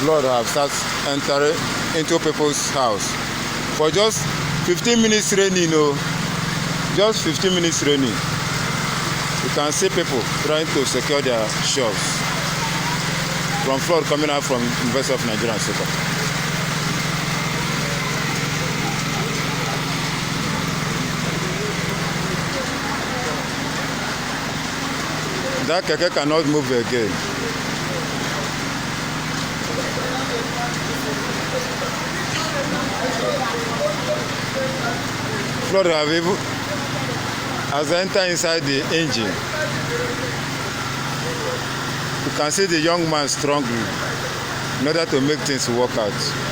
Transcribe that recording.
Flood have started entering into people's house. For just 15 minutes raining, just 15 minutes raining. You can see people trying to secure their shops from flood coming out from University of Nigeria and Nsukka. That keke cannot move again. Flood has entered inside the engine. You can see the young man struggling in order to make things work out.